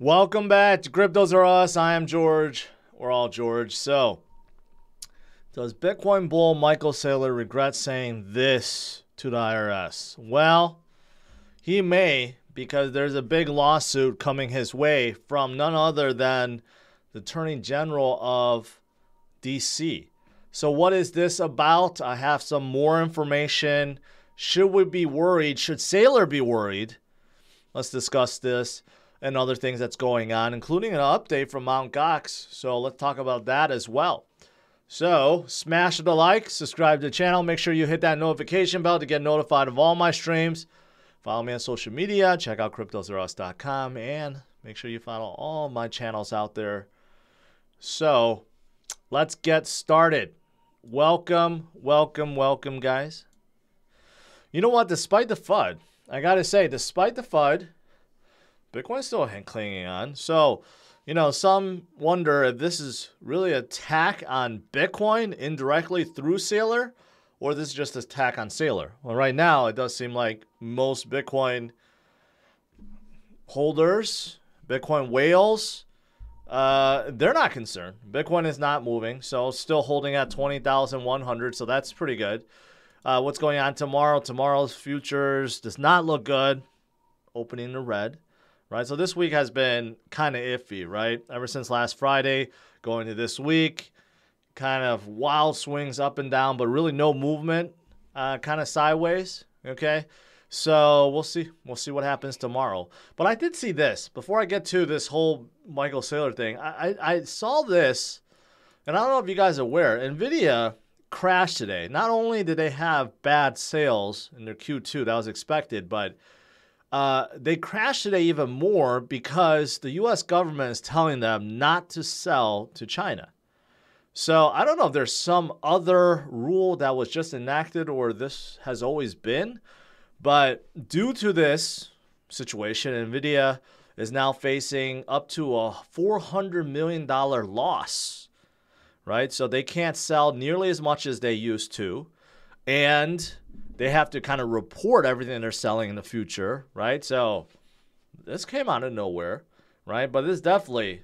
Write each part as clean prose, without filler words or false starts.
Welcome back to CryptosRUs. I am George. We're all George. So, does Bitcoin bull Michael Saylor regret saying this to the IRS? Well, he may, because there's a big lawsuit coming his way from none other than the Attorney General of DC. So what is this about? I have some more information. Should we be worried? Should Saylor be worried? Let's discuss this and other things that's going on, including an update from Mt. Gox. So let's talk about that as well. So smash the like, subscribe to the channel. Make sure you hit that notification bell to get notified of all my streams. Follow me on social media. Check out CryptosRUs.com and make sure you follow all my channels out there. So let's get started. Welcome, welcome, welcome, guys. You know what? Despite the FUD, I got to say, despite the FUD, Bitcoin's still clinging on. So, you know, some wonder if this is really an attack on Bitcoin indirectly through Saylor, or this is just an attack on Saylor. Well, right now, it does seem like most Bitcoin holders, Bitcoin whales, they're not concerned. Bitcoin is not moving, so still holding at 20,100, so that's pretty good. What's going on tomorrow? Tomorrow's futures does not look good, opening in the red. Right, so this week has been kind of iffy, right? Ever since last Friday, going to this week, kind of wild swings up and down, but really no movement, kind of sideways, okay? So we'll see. We'll see what happens tomorrow. But I did see this. Before I get to this whole Michael Saylor thing, I saw this, and I don't know if you guys are aware, Nvidia crashed today. Not only did they have bad sales in their Q2, that was expected, but they crashed today even more because the U.S. government is telling them not to sell to China. So I don't know if there's some other rule that was just enacted or this has always been. But due to this situation, Nvidia is now facing up to a $400 million loss. Right? So they can't sell nearly as much as they used to. And they have to kind of report everything they're selling in the future, right? So this came out of nowhere, right? But this definitely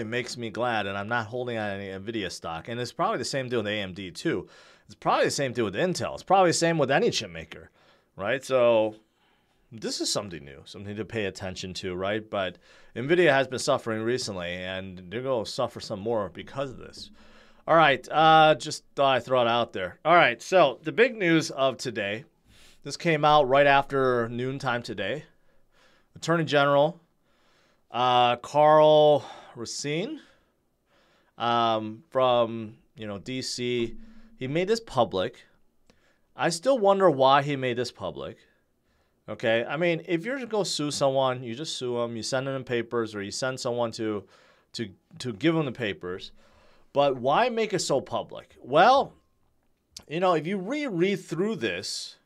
makes me glad, and I'm not holding on any Nvidia stock. And it's probably the same deal with AMD too. It's probably the same deal with Intel. It's probably the same with any chip maker, right? So this is something new, something to pay attention to, right? But Nvidia has been suffering recently, and they're going to suffer some more because of this. All right, just thought I'd throw it out there. All right, so the big news of today, this came out right after noontime today. Attorney General Karl Racine from DC, he made this public. I still wonder why he made this public. Okay, I mean, if you're to go sue someone, you just sue them. You send them papers, or you send someone to give them the papers. But why make it so public? Well, if you reread through this,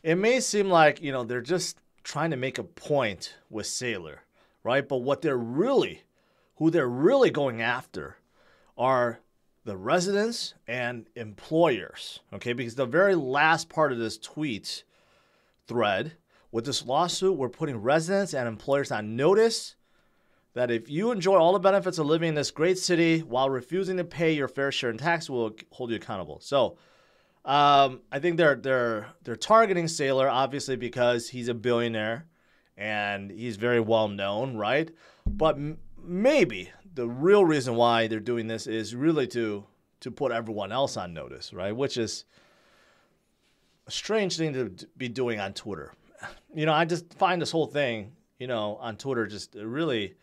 it may seem like, they're just trying to make a point with Saylor, right? But who they're really going after are the residents and employers, okay? Because the very last part of this tweet thread, with this lawsuit, we're putting residents and employers on notice that if you enjoy all the benefits of living in this great city while refusing to pay your fair share in tax, we'll hold you accountable. So I think they're targeting Saylor, obviously, because he's a billionaire and he's very well known, right? But maybe the real reason why they're doing this is really to put everyone else on notice, right? Which is a strange thing to be doing on Twitter. I just find this whole thing, on Twitter just really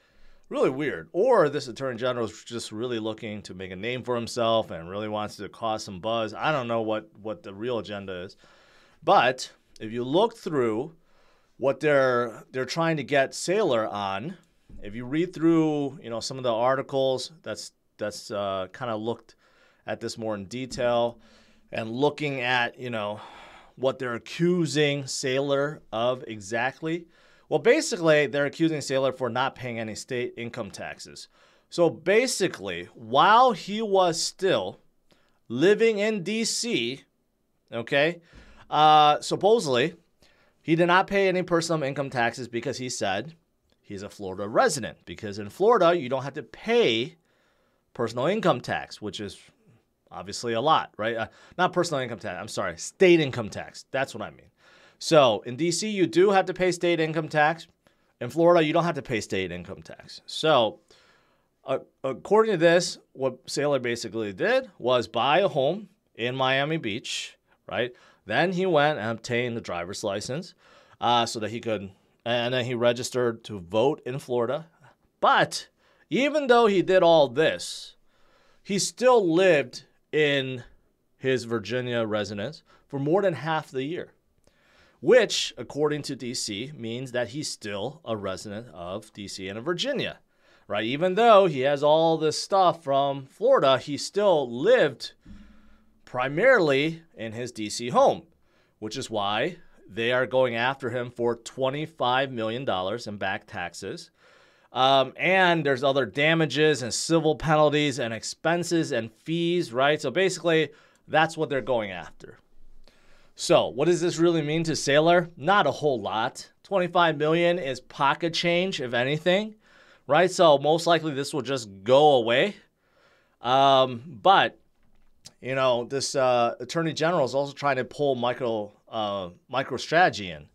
weird. Or this Attorney General is just really looking to make a name for himself and really wants to cause some buzz. I don't know what the real agenda is. But if you look through what they're trying to get Saylor on, if you read through, some of the articles that's kind of looked at this more in detail and looking at, what they're accusing Saylor of exactly. Well, basically, they're accusing Saylor for not paying any state income taxes. So basically, while he was still living in D.C., okay, supposedly, he did not pay any personal income taxes because he said he's a Florida resident, because in Florida, you don't have to pay personal income tax, which is obviously a lot, right? Not personal income tax. I'm sorry, state income tax. That's what I mean. So in DC, you do have to pay state income tax. In Florida, you don't have to pay state income tax. So according to this, what Saylor basically did was buy a home in Miami Beach, right? Then he went and obtained the driver's license so that he could, and then he registered to vote in Florida. But even though he did all this, he still lived in his Virginia residence for more than half the year, which, according to DC, means that he's still a resident of DC and of Virginia, right? Even though he has all this stuff from Florida, he still lived primarily in his DC home, which is why they are going after him for $25 million in back taxes. And there's other damages and civil penalties and expenses and fees, right? So basically, that's what they're going after. So what does this really mean to Saylor? Not a whole lot. 25 million is pocket change, if anything, right? So most likely this will just go away. But, you know, this attorney general is also trying to pull MicroStrategy in,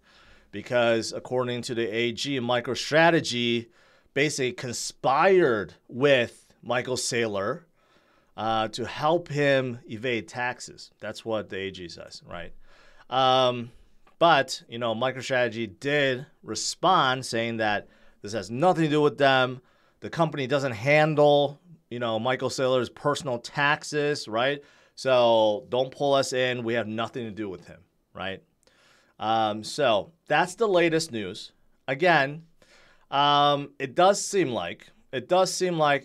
because according to the AG, MicroStrategy basically conspired with Michael Saylor to help him evade taxes. That's what the AG says, right? But, you know, MicroStrategy did respond saying that this has nothing to do with them. The company doesn't handle, you know, Michael Saylor's personal taxes, right? So don't pull us in. We have nothing to do with him, right? So that's the latest news. Again, it does seem like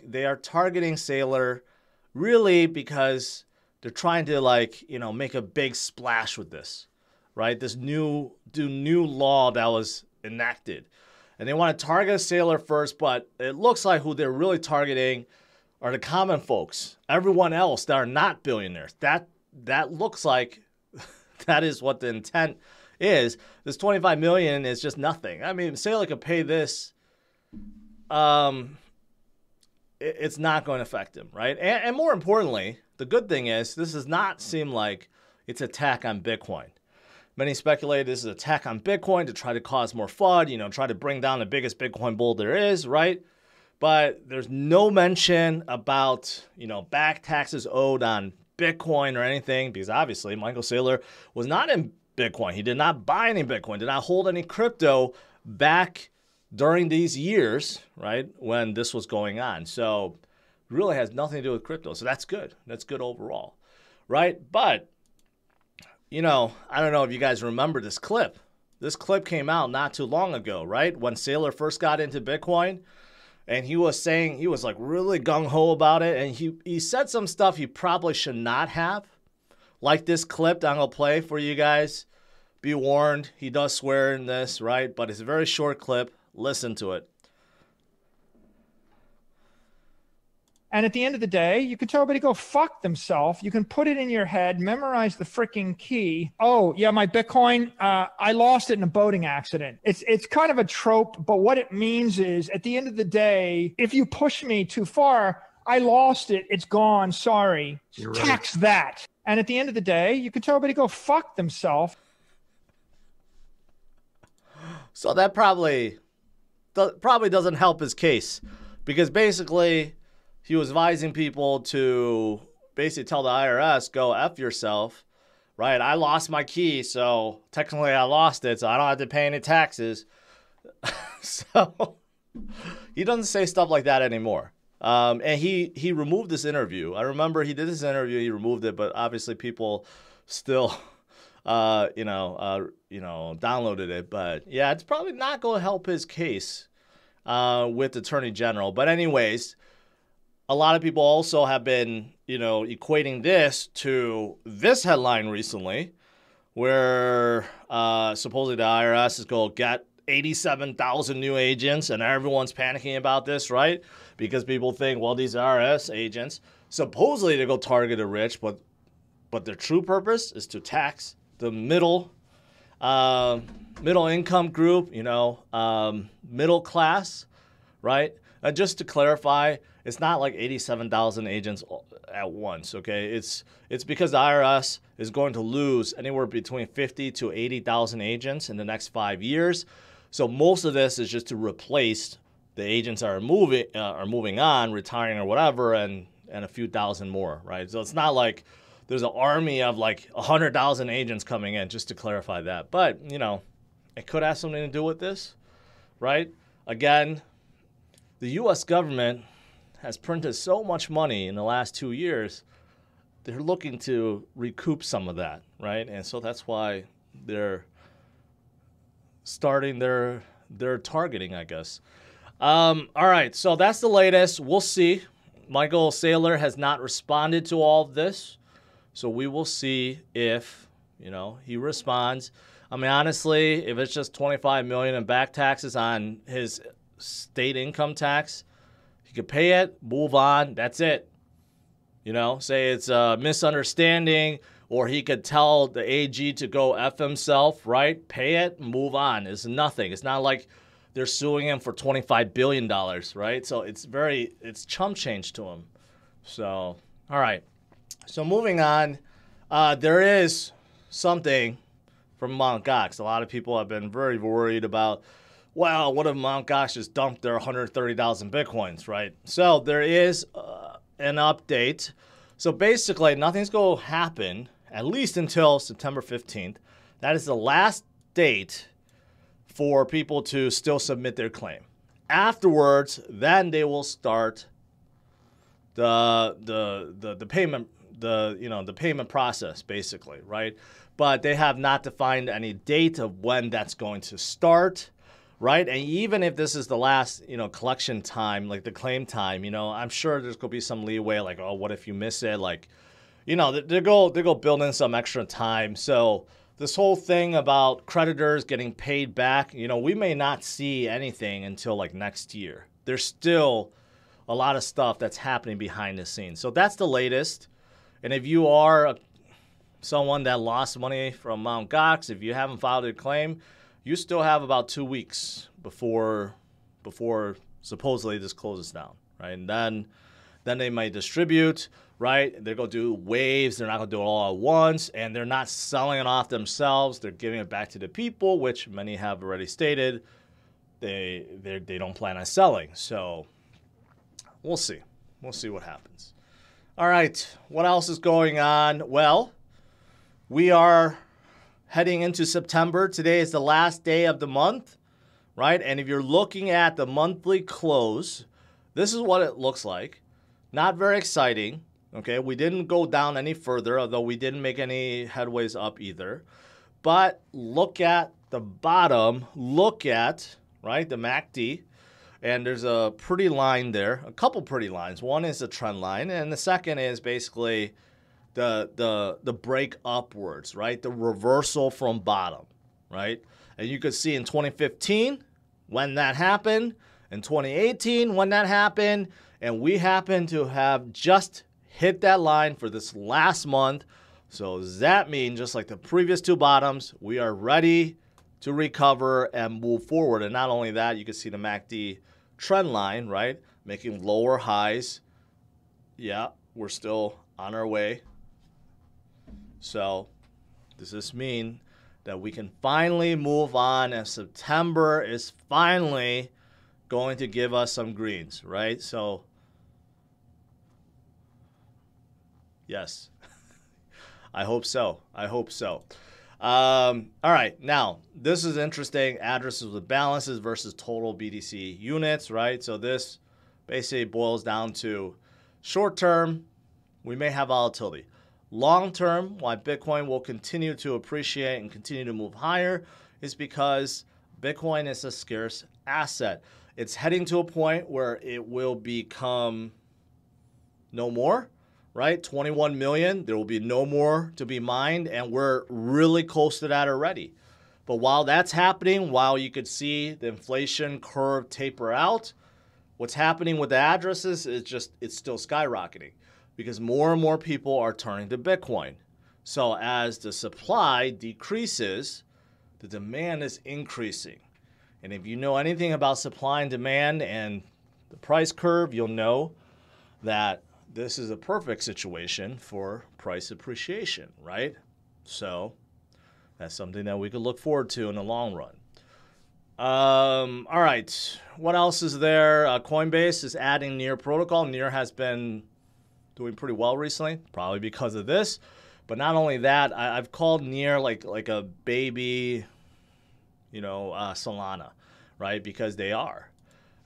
they are targeting Saylor really because they're trying to, like, you know, make a big splash with this, right? This new law that was enacted. And they want to target Saylor first, but it looks like who they're really targeting are the common folks, everyone else that are not billionaires. That looks like that is what the intent is. This 25 million is just nothing. I mean, Saylor could pay this. It's not going to affect him, right? And more importantly, the good thing is this does not seem like it's an attack on Bitcoin. Many speculate this is an attack on Bitcoin to try to cause more FUD, you know, try to bring down the biggest Bitcoin bull there is, right? But there's no mention about, you know, back taxes owed on Bitcoin or anything, because obviously Michael Saylor was not in Bitcoin. He did not buy any Bitcoin, did not hold any crypto back during these years, right, when this was going on. So it really has nothing to do with crypto. So that's good. That's good overall, right? But, you know, I don't know if you guys remember this clip. This clip came out not too long ago, right, when Saylor first got into Bitcoin. And he was saying, he was like really gung-ho about it. And he said some stuff he probably should not have. Like this clip that I'm going to play for you guys. Be warned, he does swear in this, right? But it's a very short clip. Listen to it. And at the end of the day, you can tell everybody to go fuck themselves. You can put it in your head, memorize the freaking key. Oh, yeah, my Bitcoin, I lost it in a boating accident. It's kind of a trope, but what it means is at the end of the day, if you push me too far, I lost it. It's gone. Sorry. You're tax right. That. And at the end of the day, you can tell everybody to go fuck themselves. So that probably doesn't help his case, because basically he was advising people to basically tell the IRS, go F yourself, right? I lost my key, so technically I lost it, so I don't have to pay any taxes. So he doesn't say stuff like that anymore. And he removed this interview. I remember he did this interview, he removed it, but obviously people still downloaded it. But yeah, it's probably not going to help his case with the Attorney General. But anyways, a lot of people also have been, equating this to this headline recently, where supposedly the IRS is going to get 87,000 new agents, and everyone's panicking about this, right? Because people think, well, these IRS agents, supposedly they go target the rich, but their true purpose is to tax the middle middle income group, you know, middle class, right? Just to clarify, it's not like 87,000 agents at once, okay? It's because the IRS is going to lose anywhere between 50 to 80,000 agents in the next 5 years. So most of this is just to replace the agents that are moving on, retiring or whatever, and a few thousand more, right? So it's not like there's an army of like 100,000 agents coming in, just to clarify that. But, you know, it could have something to do with this, right? Again, the U.S. government has printed so much money in the last 2 years, they're looking to recoup some of that, right? And so that's why they're starting their targeting, I guess. All right, so that's the latest. We'll see. Michael Saylor has not responded to all of this, so we will see if, you know, he responds. I mean, honestly, if it's just $25 million in back taxes on his state income tax, he could pay it, move on. That's it. You know, say it's a misunderstanding, or he could tell the AG to go F himself, right? Pay it, move on. It's nothing. It's not like they're suing him for $25 billion, right? So it's chump change to him. So, all right. So moving on, there is something from Mt. Gox. A lot of people have been very worried about, well, what if Mt. Gox just dumped their 130,000 Bitcoins, right? So there is an update. So basically, nothing's going to happen, at least until September 15th. That is the last date for people to still submit their claim. Afterwards, then they will start the payment, the payment process, basically, right? But they have not defined any date of when that's going to start, right? And even if this is the last, collection time, like the claim time, I'm sure there's going to be some leeway, like, oh, what if you miss it? Like, they go build in some extra time. So this whole thing about creditors getting paid back, we may not see anything until like next year. There's still a lot of stuff that's happening behind the scenes. So that's the latest. And if you are someone that lost money from Mt. Gox, if you haven't filed a claim, you still have about 2 weeks before supposedly this closes down, right? And then they might distribute, right? They're going to do waves. They're not going to do it all at once, and they're not selling it off themselves. They're giving it back to the people, which many have already stated they don't plan on selling. So we'll see. We'll see what happens. All right, what else is going on? Well, we are heading into September. Today is the last day of the month, right? And if you're looking at the monthly close, this is what it looks like. Not very exciting, okay? We didn't go down any further, although we didn't make any headways up either. But look at the bottom. Look at, right, the MACD. And there's a pretty line there, a couple pretty lines. One is a trend line, and the second is basically the break upwards, right? The reversal from bottom, right? And you could see in 2015 when that happened, in 2018 when that happened, and we happen to have just hit that line for this last month. So does that mean, just like the previous two bottoms, we are ready to recover and move forward? And not only that, you can see the MACD trend line, right? Making lower highs. Yeah, we're still on our way. So does this mean that we can finally move on, and September is finally going to give us some greens, right? So yes, I hope so. I hope so. All right, now this is interesting. Addresses with balances versus total BTC units, right? So this basically boils down to short term, we may have volatility. Long term, why Bitcoin will continue to appreciate and continue to move higher is because Bitcoin is a scarce asset. It's heading to a point where it will become no more, right? 21 million, there will be no more to be mined, and we're really close to that already. But while that's happening, while you could see the inflation curve taper out, what's happening with the addresses is it's still skyrocketing because more and more people are turning to Bitcoin. So as the supply decreases, the demand is increasing. And if you know anything about supply and demand and the price curve, you'll know that this is a perfect situation for price appreciation, right? So that's something that we could look forward to in the long run. All right. What else is there? Coinbase is adding Near protocol. Near has been doing pretty well recently, probably because of this. But not only that, I've called Near like a baby, Solana, right? Because they are.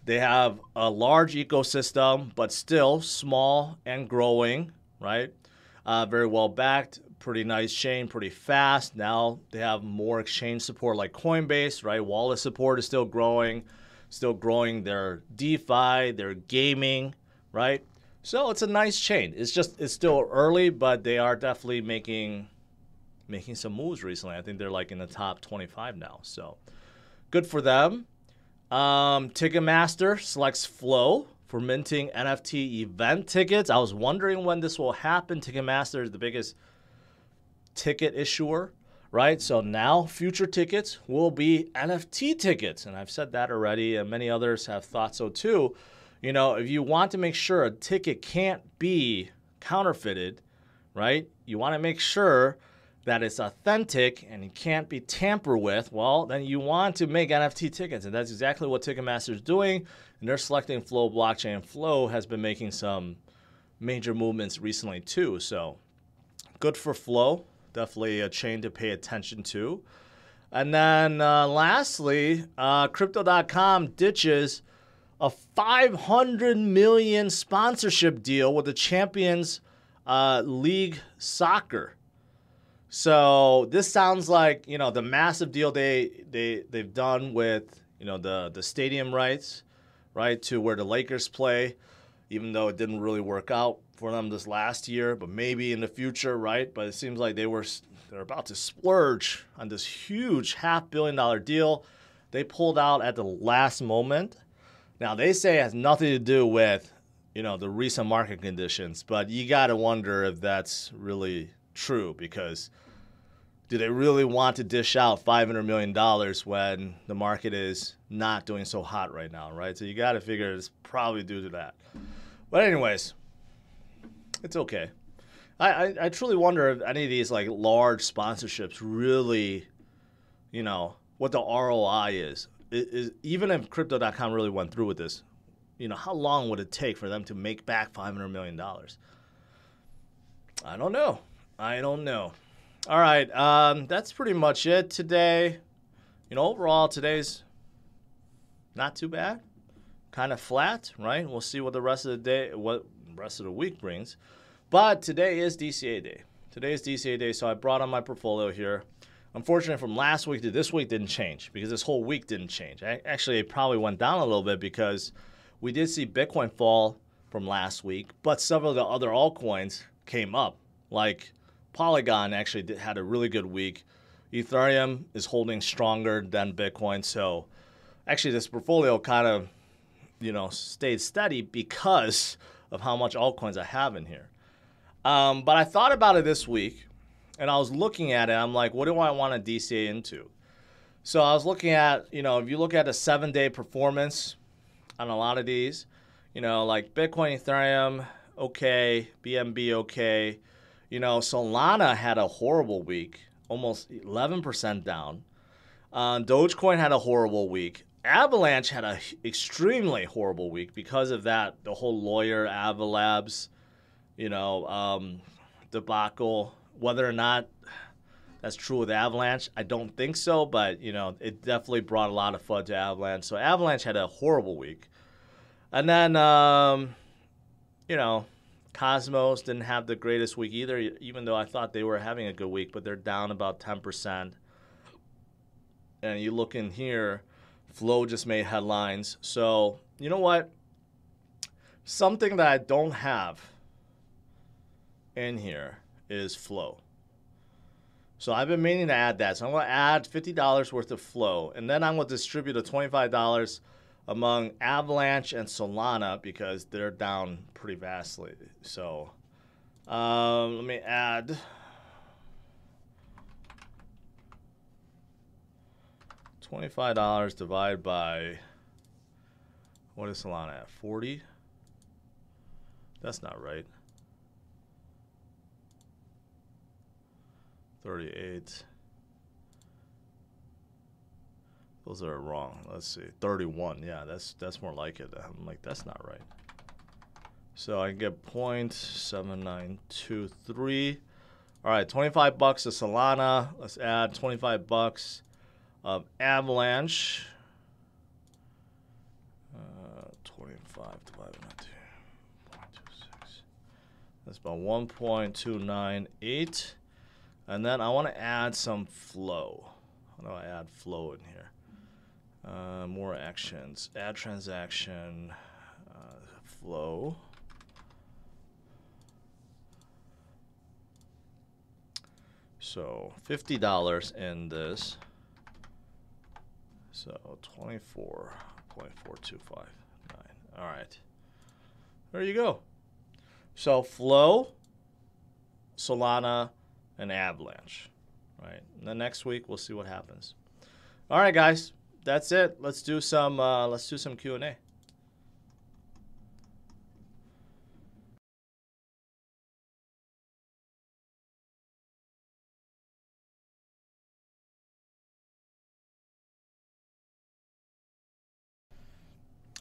They have a large ecosystem, but still small and growing, right? Very well backed, pretty nice chain, pretty fast. Now they have more exchange support like Coinbase, right? Wallet support is still growing their DeFi, their gaming, right? So it's a nice chain. It's still early, but they are definitely making some moves recently. I think they're like in the top 25 now. So good for them. Ticketmaster selects Flow for minting NFT event tickets. I was wondering when this will happen. Ticketmaster is the biggest ticket issuer, right? So now future tickets will be NFT tickets. And I've said that already, and many others have thought so too. If you want to make sure a ticket can't be counterfeited, right? You want to make sure that it's authentic and it can't be tampered with, well, then you want to make NFT tickets. And that's exactly what Ticketmaster is doing. And they're selecting Flow blockchain. Flow has been making some major movements recently too. So good for Flow. Definitely a chain to pay attention to. And then lastly, Crypto.com ditches a $500 million sponsorship deal with the Champions League Soccer. So this sounds like, the massive deal they've done with, the stadium rights, right, to where the Lakers play, even though it didn't really work out for them this last year, but maybe in the future, right? But it seems like they're about to splurge on this huge $500 million deal. They pulled out at the last moment. Now, they say it has nothing to do with, the recent market conditions, but you got to wonder if that's really true, because do they really want to dish out $500 million when the market is not doing so hot right now, right? So you got to figure it's probably due to that. But anyways, it's okay. I truly wonder if any of these like large sponsorships really, what the ROI is. Even if Crypto.com really went through with this, how long would it take for them to make back $500 million? I don't know. All right, that's pretty much it today. Overall, today's not too bad. Kind of flat, right? We'll see what the rest of the week brings. But today is DCA day. So I brought on my portfolio here. Unfortunately, from last week to this week didn't change, because this whole week didn't change. Actually, it probably went down a little bit because we did see Bitcoin fall from last week, but several of the other altcoins came up. Like Polygon actually had a really good week. Ethereum is holding stronger than Bitcoin. So actually this portfolio kind of, stayed steady because of how much altcoins I have in here. But I thought about it this week, and I was looking at it. I'm like, what do I want to DCA into? So I was looking at, if you look at a 7-day performance on a lot of these, like Bitcoin, Ethereum, okay, BNB, okay. Solana had a horrible week, almost 11% down. Dogecoin had a horrible week. Avalanche had an extremely horrible week because of that, the whole lawyer Avalabs, debacle. Whether or not that's true with Avalanche, I don't think so, but, it definitely brought a lot of FUD to Avalanche. So Avalanche had a horrible week. And then, Cosmos didn't have the greatest week either, even though I thought they were having a good week, but they're down about 10%. And you look in here, Flow just made headlines. So, you know what? Something that I don't have in here is Flow. So I've been meaning to add that. So I'm going to add $50 worth of Flow. And then I'm going to distribute the $25 among Avalanche and Solana because they're down pretty vastly. So let me add $25 divided by, what is Solana at, 40? That's not right. 38. Those are wrong. Let's see. 31. Yeah, that's more like it. I'm like, that's not right. So I can get 0.7923. All right, 25 bucks of Solana. Let's add 25 bucks of Avalanche. 25 divided by 2.26. That's about 1.298. And then I want to add some flow. How do I add flow in here? More actions. Add transaction. Flow. So $50 in this. So 24.4259. All right. There you go. So flow, Solana, and Avalanche. Right. And then next week we'll see what happens. All right, guys. That's it. Let's do some Q&A.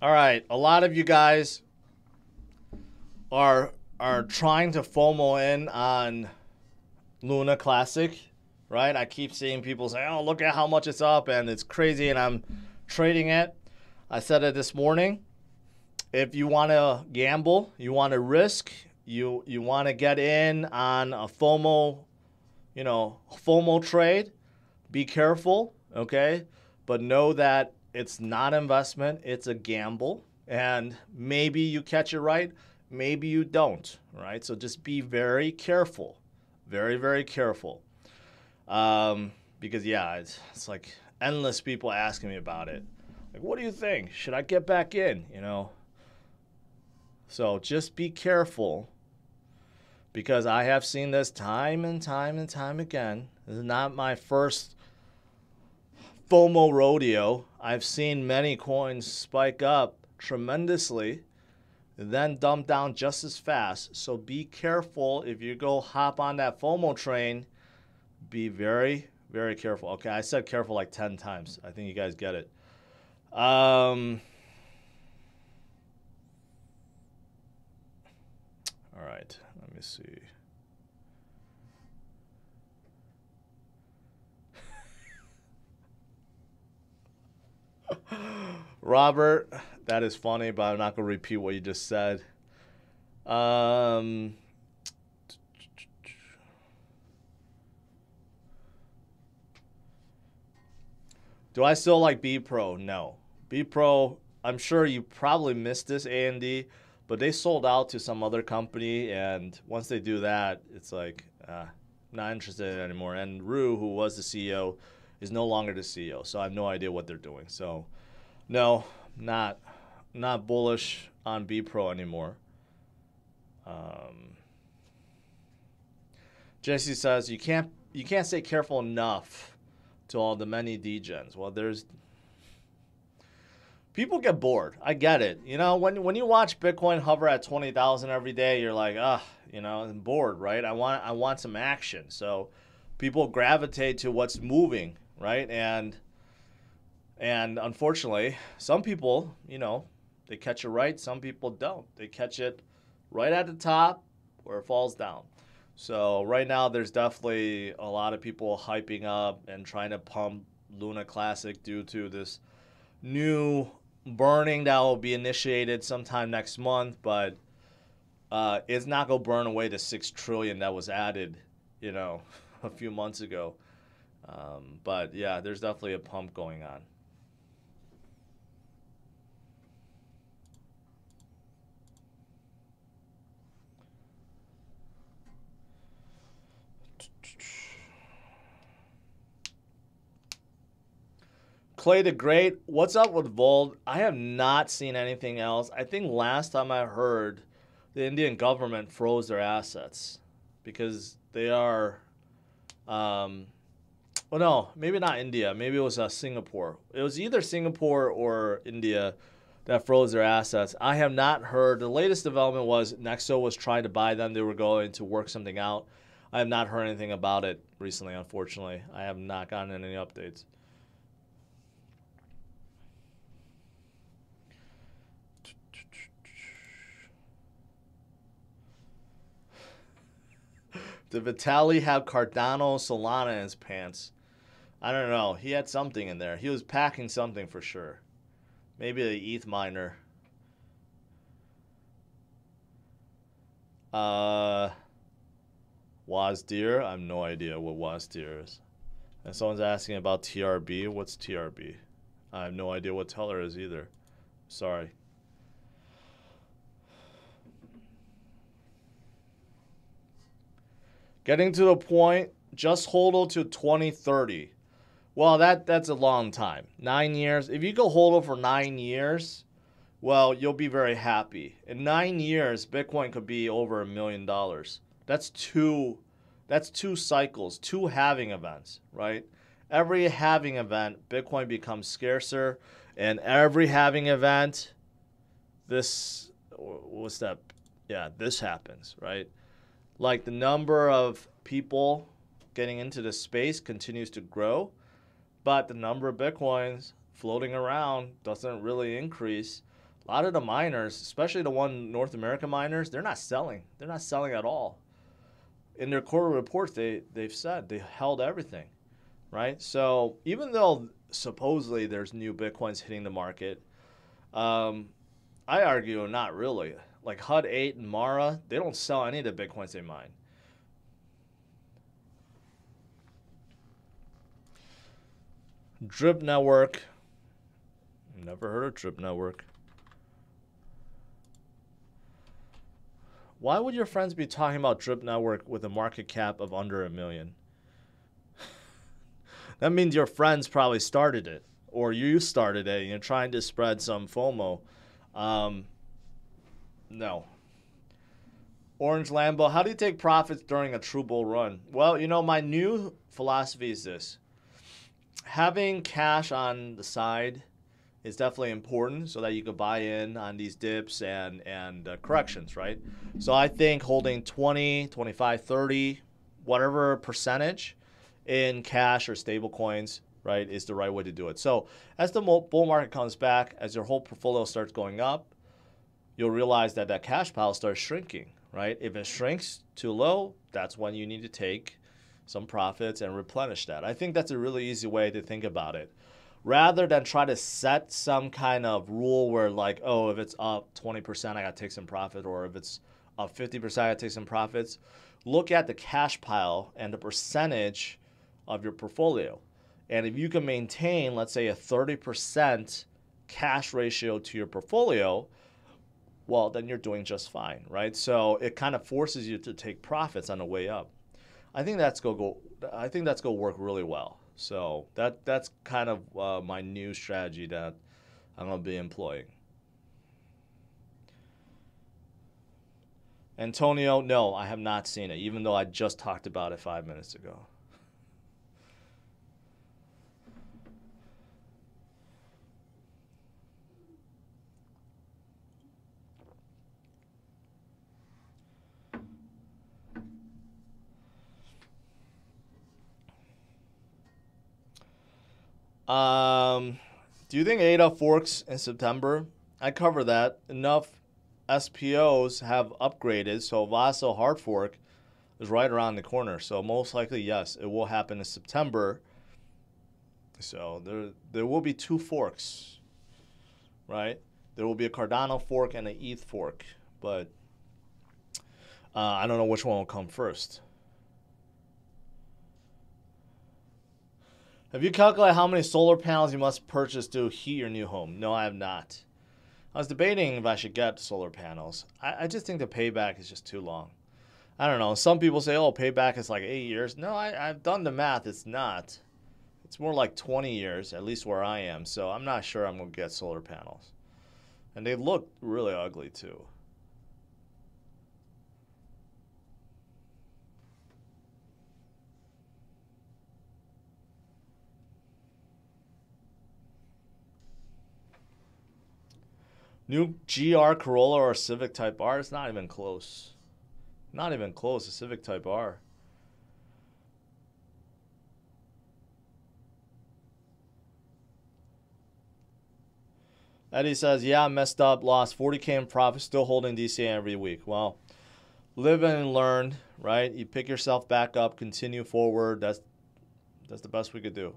All right, a lot of you guys are trying to FOMO in on Luna Classic, right? I keep seeing people say, "Oh, look at how much it's up and it's crazy," and I'm trading it. I said it this morning. If you want to gamble, you want to risk, you want to get in on a FOMO, FOMO trade, be careful, okay? But know that it's not investment, it's a gamble, and maybe you catch it right, maybe you don't, right? So just be very careful, very, very careful. Because yeah, it's like endless people asking me about it. Like, what do you think? Should I get back in, So just be careful, because I have seen this time and time and time again. This is not my first FOMO rodeo. I've seen many coins spike up tremendously, then dump down just as fast. So be careful if you go hop on that FOMO train. Be very, very careful. Okay, I said careful like 10 times. I think you guys get it. All right, let me see. Robert, that is funny, but I'm not going to repeat what you just said. Do I still like B Pro? No. B Pro, I'm sure you probably missed this, A&D, but they sold out to some other company, and once they do that, it's like, not interested in it anymore. And Rue, who was the CEO, is no longer the CEO, so I have no idea what they're doing. So, no, not bullish on B Pro anymore. Jesse says you can't stay careful enough to all the many degens. Well, people get bored. I get it. When you watch Bitcoin hover at 20,000 every day, you're like, I'm bored, right? I want some action. So people gravitate to what's moving, right? And unfortunately, some people, they catch it right. Some people don't. They catch it right at the top where it falls down. So right now, there's definitely a lot of people hyping up and trying to pump Luna Classic due to this new burning that will be initiated sometime next month. But it's not going to burn away the 6 trillion that was added, a few months ago. But yeah, there's definitely a pump going on. Clay the Great, what's up with Volt? I have not seen anything else. I think last time I heard, the Indian government froze their assets because they are Oh no, maybe not India. Maybe it was Singapore. It was either Singapore or India that froze their assets. I have not heard. The latest development was Nexo was trying to buy them. They were going to work something out. I have not heard anything about it recently, unfortunately. I have not gotten any updates. Did Vitalik have Cardano Solana in his pants? I don't know. He had something in there. He was packing something for sure. Maybe the ETH miner. Wazdir? I have no idea what Wazdir is. And someone's asking about TRB. What's TRB? I have no idea what Teller is either. Sorry. Getting to the point, just hold to 2030. Well, that's a long time. 9 years. If you go hold for 9 years, well, you'll be very happy. In 9 years, Bitcoin could be over $1 million. That's two cycles, two halving events, right? Every halving event, Bitcoin becomes scarcer, and every halving event, this happens, right? Like the number of people getting into this space continues to grow, but the number of Bitcoins floating around doesn't really increase. A lot of the miners, especially the one North American miners, they're not selling. They're not selling at all. In their quarterly reports, they've said they held everything, right? So even though supposedly there's new Bitcoins hitting the market, I argue not really. Like HUD-8 and Mara, they don't sell any of the Bitcoins they mine. Drip Network. Never heard of Drip Network. Why would your friends be talking about Drip Network with a market cap of under $1 million? That means your friends probably started it, or you started it, and you're trying to spread some FOMO. No. Orange Lambo, how do you take profits during a true bull run? Well, my new philosophy is this. Having cash on the side is definitely important so that you can buy in on these dips and corrections, right? So I think holding 20, 25, 30, whatever percentage in cash or stable coins, right, is the right way to do it. So as the bull market comes back, as your whole portfolio starts going up, you'll realize that that cash pile starts shrinking, right? If it shrinks too low, that's when you need to take some profits and replenish that. I think that's a really easy way to think about it. Rather than try to set some kind of rule where like, oh, if it's up 20%, I got to take some profit, or if it's up 50%, I got to take some profits. Look at the cash pile and the percentage of your portfolio. And if you can maintain, let's say, a 30% cash ratio to your portfolio, well, then you're doing just fine, right? So it kind of forces you to take profits on the way up. I think that's going to work really well. So that's kind of my new strategy that I'm going to be employing. Antonio, no, I have not seen it, even though I just talked about it 5 minutes ago. Do you think ADA forks in September? I cover that. Enough SPOs have upgraded, so Vaso hard fork is right around the corner. So most likely, yes, it will happen in September. So there will be 2 forks, right? There will be a Cardano fork and an ETH fork, but I don't know which one will come first. Have you calculated how many solar panels you must purchase to heat your new home? No, I have not. I was debating if I should get solar panels. I just think the payback is just too long. I don't know. Some people say, oh, payback is like 8 years. No, I've done the math. It's not. It's more like 20 years, at least where I am. So I'm not sure I'm going to get solar panels. And they look really ugly, too. New GR Corolla or Civic Type R? It's not even close. Not even close. A Civic Type R. Eddie says, yeah, I messed up, lost 40K in profit, still holding DCA every week. Well, live and learn, right? You pick yourself back up, continue forward. That's the best we could do.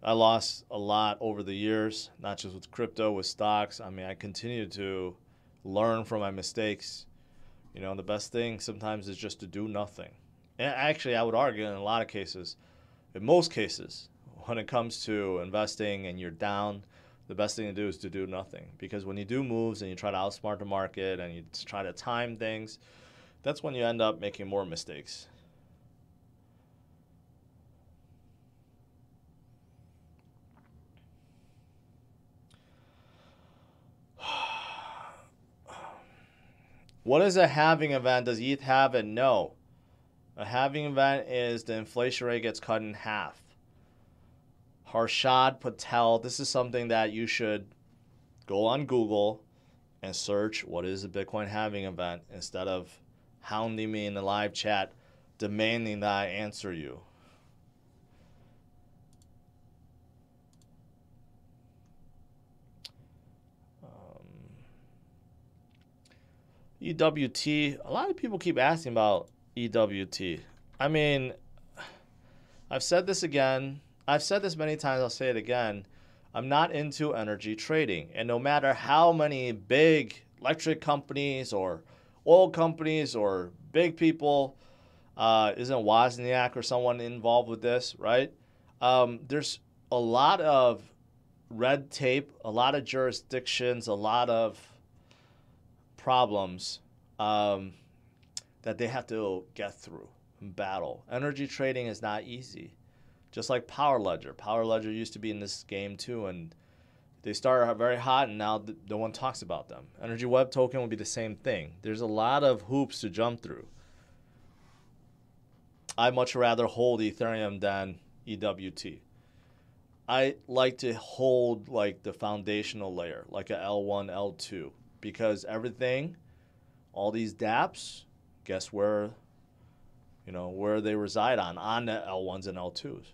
I lost a lot over the years, not just with crypto, with stocks. I mean, I continue to learn from my mistakes. You know, the best thing sometimes is just to do nothing. And actually, I would argue in a lot of cases, in most cases, when it comes to investing and you're down, the best thing to do is to do nothing. Because when you do moves and you try to outsmart the market and you try to time things, that's when you end up making more mistakes. What is a halving event? Does ETH have it? No. A halving event is the inflation rate gets cut in half. Harshad Patel, this is something that you should go on Google and search what is a Bitcoin halving event instead of hounding me in the live chat demanding that I answer you. EWT, a lot of people keep asking about EWT. I mean, I've said this again. I've said this many times. I'll say it again. I'm not into energy trading. And no matter how many big electric companies or oil companies or big people, isn't Wozniak or someone involved with this, right? There's a lot of red tape, a lot of jurisdictions, a lot of problems that they have to get through and battle. Energy trading is not easy. Just like Power Ledger. Power Ledger used to be in this game too, and they started very hot, and now no one talks about them. Energy Web Token will be the same thing. There's a lot of hoops to jump through. I'd much rather hold Ethereum than EWT. I like to hold like the foundational layer, like a L1, L2, because everything, all these dApps, guess where, you know, where they reside on the L1s and L2s.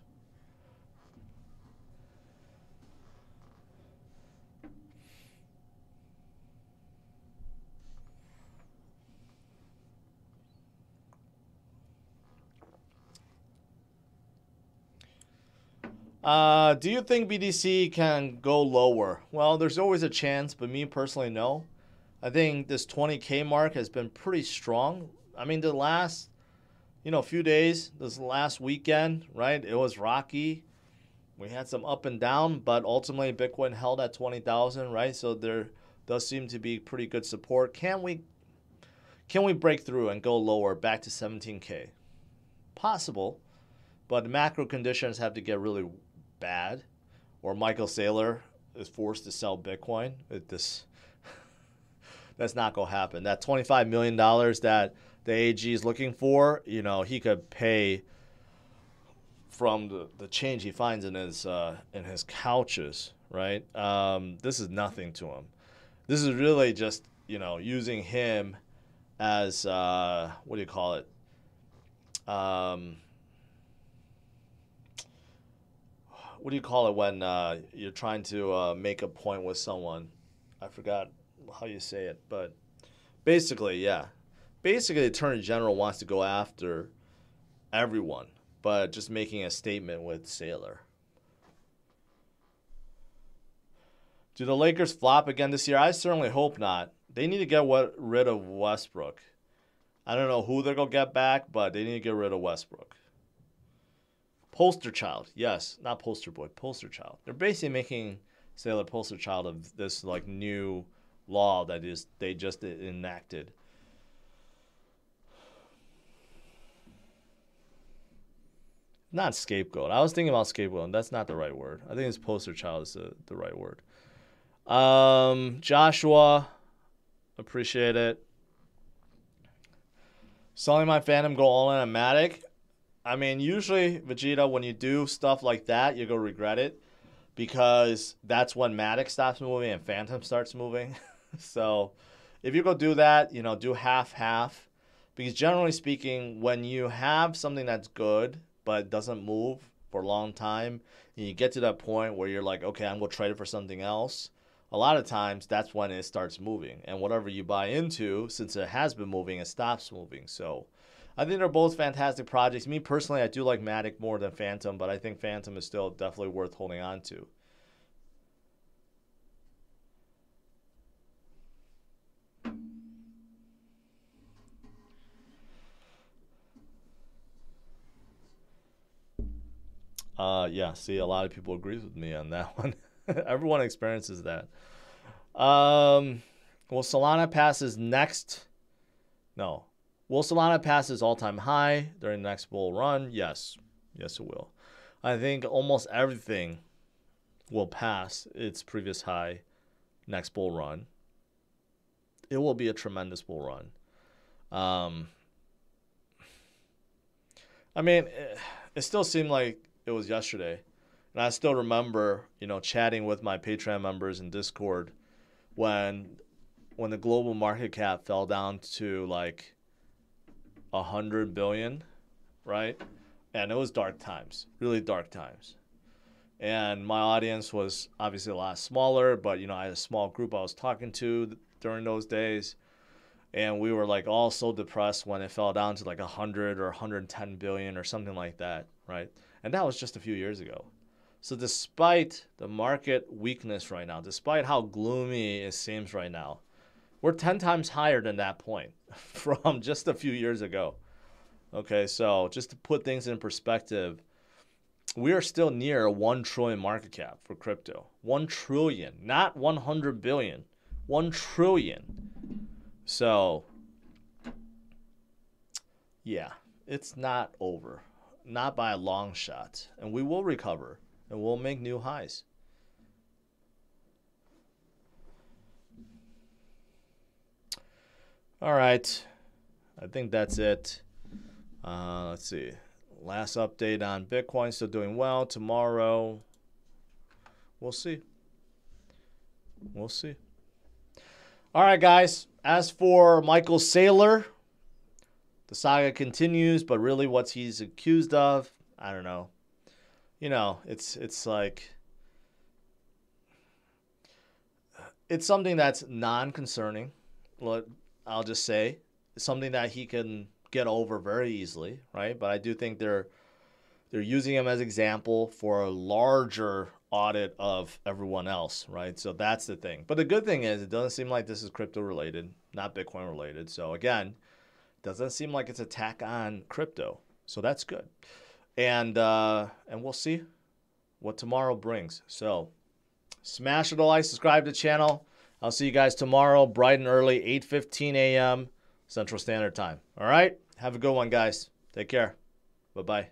Do you think BTC can go lower? Well, there's always a chance, but me personally, no. I think this 20K mark has been pretty strong. I mean, the last, few days, this last weekend, right? It was rocky. We had some up and down, but ultimately Bitcoin held at 20,000, right? So there does seem to be pretty good support. Can we break through and go lower back to 17K? Possible, but the macro conditions have to get really bad, or Michael Saylor is forced to sell Bitcoin. That's not going to happen. That $25 million that the AG is looking for, he could pay from the change he finds in his couches, right? This is nothing to him. This is really just, using him as, what do you call it? What do you call it when you're trying to make a point with someone? I forgot how you say it, but basically, yeah. Basically, the Attorney General wants to go after everyone, but just making a statement with Saylor. Do the Lakers flop again this year? I certainly hope not. They need to get rid of Westbrook. I don't know who they're going to get back, but they need to get rid of Westbrook. Poster child. Yes, not poster boy, poster child. They're basically making Saylor poster child of this like new law that they just enacted. Not scapegoat. I was thinking about scapegoat, and that's not the right word. I think it's poster child is the right word. Joshua, appreciate it. Selling my Phantom, go all in on Matic. I mean, usually, Vegeta, when you do stuff like that, you're going to regret it. because that's when Matic stops moving and Phantom starts moving. So if you go do that, you know, do half-half. Because generally speaking, when you have something that's good but doesn't move for a long time, and you get to that point where you're like, okay, I'm going to trade it for something else, a lot of times that's when it starts moving. And whatever you buy into, since it has been moving, it stops moving. So I think they're both fantastic projects. Me personally, I do like Matic more than Phantom, but I think Phantom is still definitely worth holding on to. Yeah, see, a lot of people agrees with me on that one. Everyone experiences that. Will Solana pass his next? No. Will Solana pass his all-time high during the next bull run? Yes. Yes, it will. I think almost everything will pass its previous high next bull run. It will be a tremendous bull run. I mean, it still seemed like it was yesterday. And I still remember, you know, chatting with my Patreon members in Discord when the global market cap fell down to like 100 billion, right? And it was dark times, really dark times. And my audience was obviously a lot smaller, but, you know, I had a small group I was talking to during those days. And we were like all so depressed when it fell down to like 100 or 110 billion or something like that, right? And that was just a few years ago. So despite the market weakness right now, despite how gloomy it seems right now, we're 10 times higher than that point from just a few years ago. Okay, so just to put things in perspective, we are still near a 1 trillion market cap for crypto. 1 trillion, not 100 billion, 1 trillion. So, yeah, it's not over. Not by a long shot. And we will recover. And we'll make new highs. All right. I think that's it. Let's see. Last update on Bitcoin. Still doing well. Tomorrow, we'll see. We'll see. All right, guys. As for Michael Saylor, the saga continues, but really what he's accused of, I don't know. You know, it's like, it's something that's non-concerning. I'll just say it's something that he can get over very easily, right? But I do think they're using him as example for a larger audit of everyone else, right? So that's the thing. But the good thing is it doesn't seem like this is crypto related, not Bitcoin related. So again, doesn't seem like it's an attack on crypto. So that's good. And we'll see what tomorrow brings. So smash the like, subscribe to the channel. I'll see you guys tomorrow, bright and early, 8:15 a.m. Central Standard Time. All right? Have a good one, guys. Take care. Bye-bye.